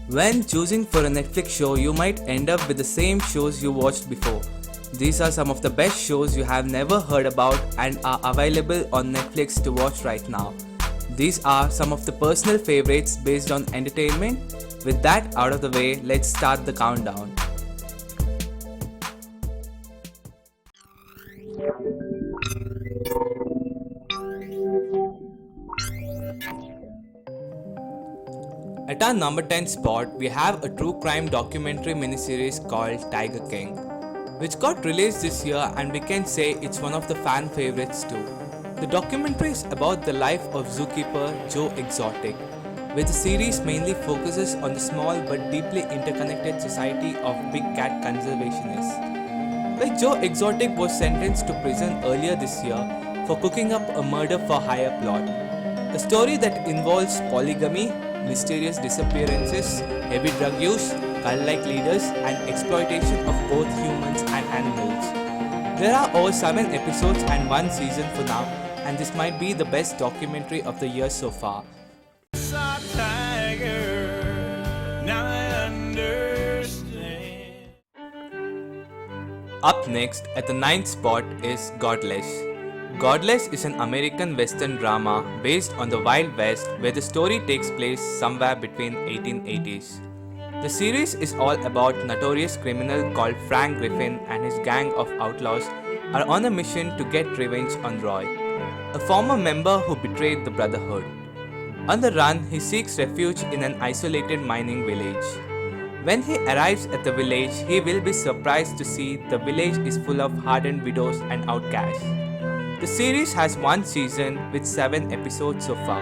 When choosing for a Netflix show, you might end up with the same shows you watched before. These are some of the best shows you have never heard about and are available on Netflix to watch right now. These are some of the personal favorites based on entertainment. With that out of the way, let's start the countdown. At our number 10 spot, we have a true crime documentary miniseries called Tiger King, which got released this year and we can say it's one of the fan favorites too. The documentary is about the life of zookeeper Joe Exotic, where the series mainly focuses on the small but deeply interconnected society of big cat conservationists. Like Joe Exotic was sentenced to prison earlier this year for cooking up a murder for hire plot. A story that involves polygamy, mysterious disappearances, heavy drug use, cult-like leaders, and exploitation of both humans and animals. There are over 7 episodes and 1 season for now, and this might be the best documentary of the year so far. Saw Tiger, now I understand. Up next, at the 9th spot is Godless. Godless is an American Western drama based on the Wild West where the story takes place somewhere between 1880s. The series is all about notorious criminal called Frank Griffin and his gang of outlaws are on a mission to get revenge on Roy, a former member who betrayed the Brotherhood. On the run, he seeks refuge in an isolated mining village. When he arrives at the village, he will be surprised to see the village is full of hardened widows and outcasts. The series has 1 season with 7 episodes so far.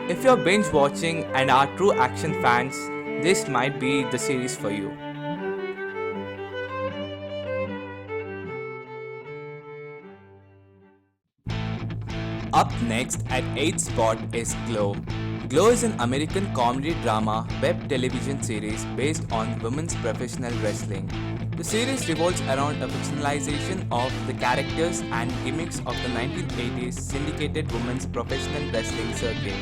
If you're binge watching and are true action fans, this might be the series for you. Up next at 8th spot is Glow. Glow is an American comedy drama web television series based on women's professional wrestling. The series revolves around a fictionalization of the characters and gimmicks of the 1980s syndicated women's professional wrestling circuit.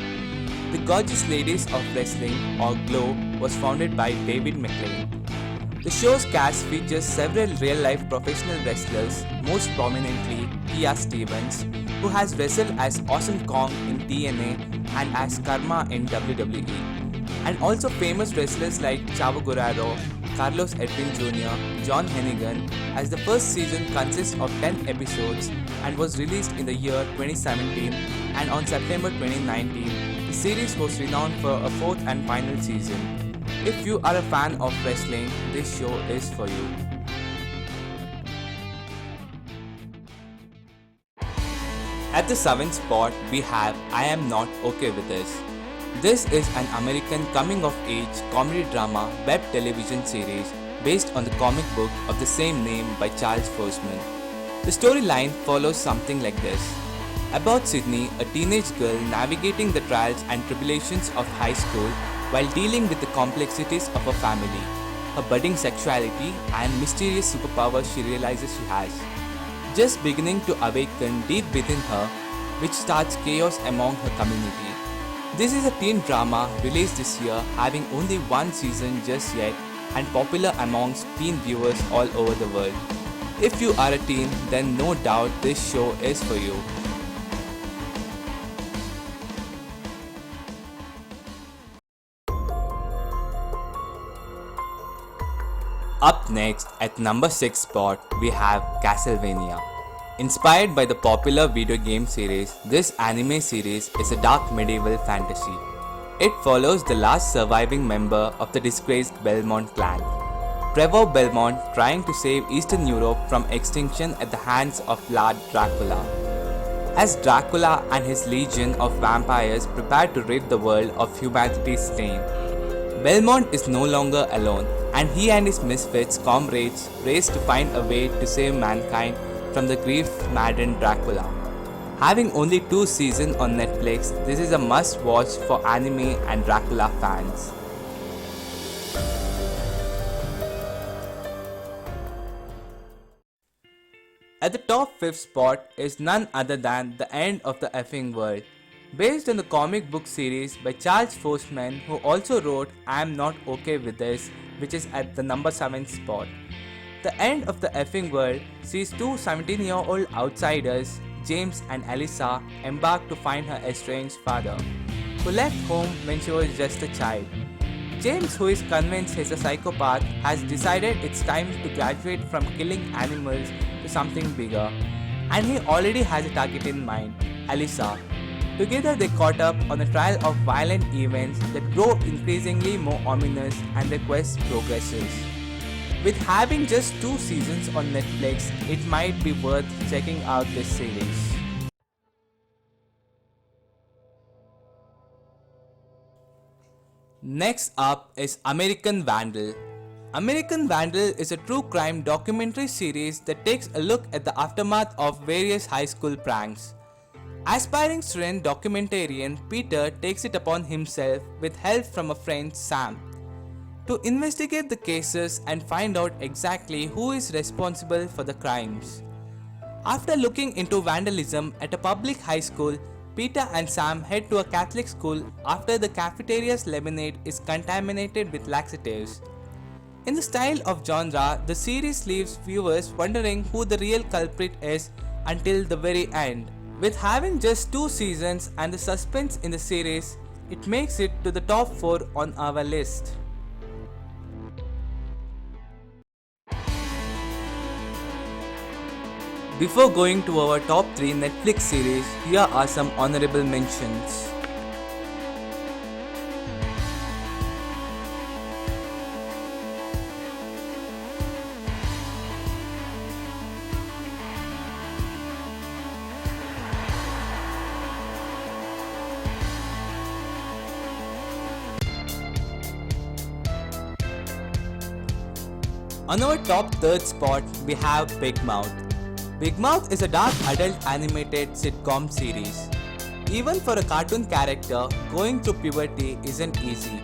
The Gorgeous Ladies of Wrestling, or Glow, was founded by David McLean. The show's cast features several real-life professional wrestlers, most prominently Kia Stevens, who has wrestled as Awesome Kong in TNA and as Karma in WWE, and also famous wrestlers like Chavo Guerrero, Carlos Edwin Jr., John Hennigan, as the first season consists of 10 episodes and was released in the year 2017, and on September 2019, the series was renowned for a 4th and final season. If you are a fan of wrestling, this show is for you. At the 7th spot, we have I Am Not Okay With This. This is an American coming-of-age comedy drama web television series based on the comic book of the same name by Charles Forsman. The storyline follows something like this. About Sydney, a teenage girl navigating the trials and tribulations of high school while dealing with the complexities of her family, her budding sexuality, and mysterious superpowers she realizes she has, just beginning to awaken deep within her, which starts chaos among her community. This is a teen drama released this year, having only 1 season just yet and popular amongst teen viewers all over the world. If you are a teen, then no doubt this show is for you. Up next, at number 6 spot, we have Castlevania. Inspired by the popular video game series, this anime series is a dark medieval fantasy. It follows the last surviving member of the disgraced Belmont clan, Trevor Belmont, trying to save Eastern Europe from extinction at the hands of Vlad Dracula. As Dracula and his legion of vampires prepare to rid the world of humanity's stain, Belmont is no longer alone, and he and his misfits comrades race to find a way to save mankind from the grief-maddened Dracula. Having only 2 seasons on Netflix, this is a must-watch for anime and Dracula fans. At the top 5th spot is none other than The End of the Effing World. based on the comic book series by Charles Forsman, who also wrote I'm Not Okay With This, which is at the number 7 spot. The end of the effing world sees two 17-year-old outsiders, James and Alyssa, embark to find her estranged father, who left home when she was just a child. James, who is convinced he's a psychopath, has decided it's time to graduate from killing animals to something bigger, and he already has a target in mind, Alyssa. Together they caught up on a trail of violent events that grow increasingly more ominous and their quest progresses. With having just 2 seasons on Netflix, it might be worth checking out this series. Next up is American Vandal. American Vandal is a true crime documentary series that takes a look at the aftermath of various high school pranks. Aspiring student documentarian Peter takes it upon himself, with help from a friend Sam, to investigate the cases and find out exactly who is responsible for the crimes. After looking into vandalism at a public high school, Peter and Sam head to a Catholic school after the cafeteria's lemonade is contaminated with laxatives. In the style of genre, the series leaves viewers wondering who the real culprit is until the very end. With having just 2 seasons and the suspense in the series, it makes it to the top 4 on our list. Before going to our top 3 Netflix series, here are some honorable mentions. On our top 3rd spot, we have Big Mouth. Big Mouth is a dark adult animated sitcom series. Even for a cartoon character, going through puberty isn't easy.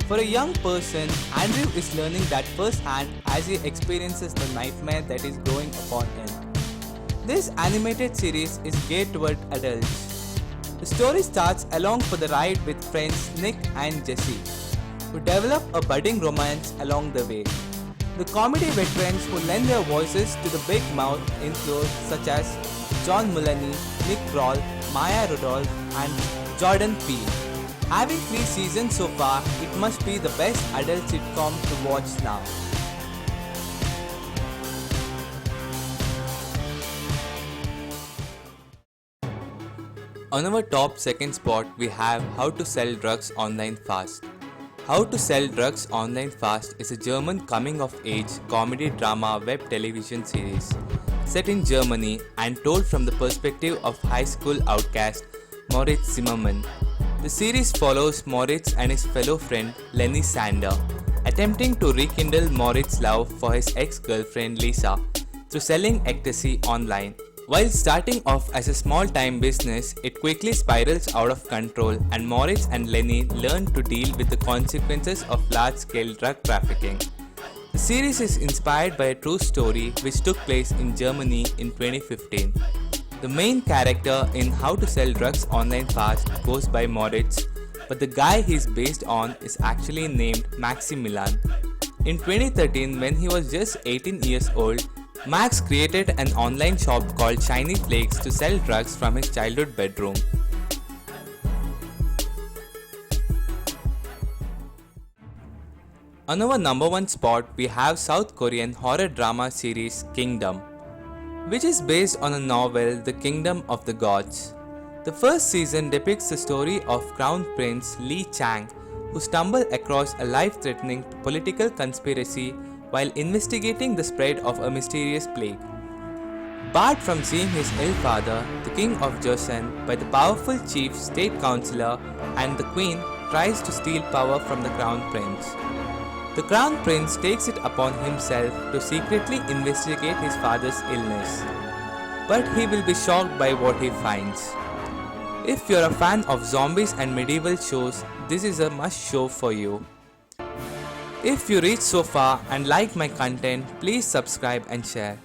For a young person, Andrew is learning that firsthand as he experiences the nightmare that is growing upon him. This animated series is geared toward adults. The story starts along for the ride with friends Nick and Jesse, who develop a budding romance along the way. The comedy veterans who lend their voices to the Big Mouth include such as John Mulaney, Nick Kroll, Maya Rudolph, and Jordan Peele. Having 3 seasons so far, it must be the best adult sitcom to watch now. On our top 2nd spot, we have How to Sell Drugs Online Fast. How to Sell Drugs Online Fast is a German coming-of-age comedy drama web television series set in Germany and told from the perspective of high school outcast Moritz Zimmermann. The series follows Moritz and his fellow friend Lenny Sander, attempting to rekindle Moritz's love for his ex-girlfriend Lisa through selling ecstasy online. While starting off as a small-time business, it quickly spirals out of control and Moritz and Lenny learn to deal with the consequences of large-scale drug trafficking. The series is inspired by a true story which took place in Germany in 2015. The main character in How to Sell Drugs Online Fast goes by Moritz, but the guy he is based on is actually named Maximilian. In 2013, when he was just 18 years old, Max created an online shop called Shiny Flakes to sell drugs from his childhood bedroom. On our number 1 spot, we have South Korean horror drama series Kingdom, which is based on a novel The Kingdom of the Gods. The first season depicts the story of Crown Prince Lee Chang, who stumbled across a life-threatening political conspiracy while investigating the spread of a mysterious plague. Barred from seeing his ill father, the king of Joseon, by the powerful chief state councillor, and the queen tries to steal power from the crown prince. The crown prince takes it upon himself to secretly investigate his father's illness, but he will be shocked by what he finds. If you're a fan of zombies and medieval shows, this is a must show for you. If you reach so far and like my content, please subscribe and share.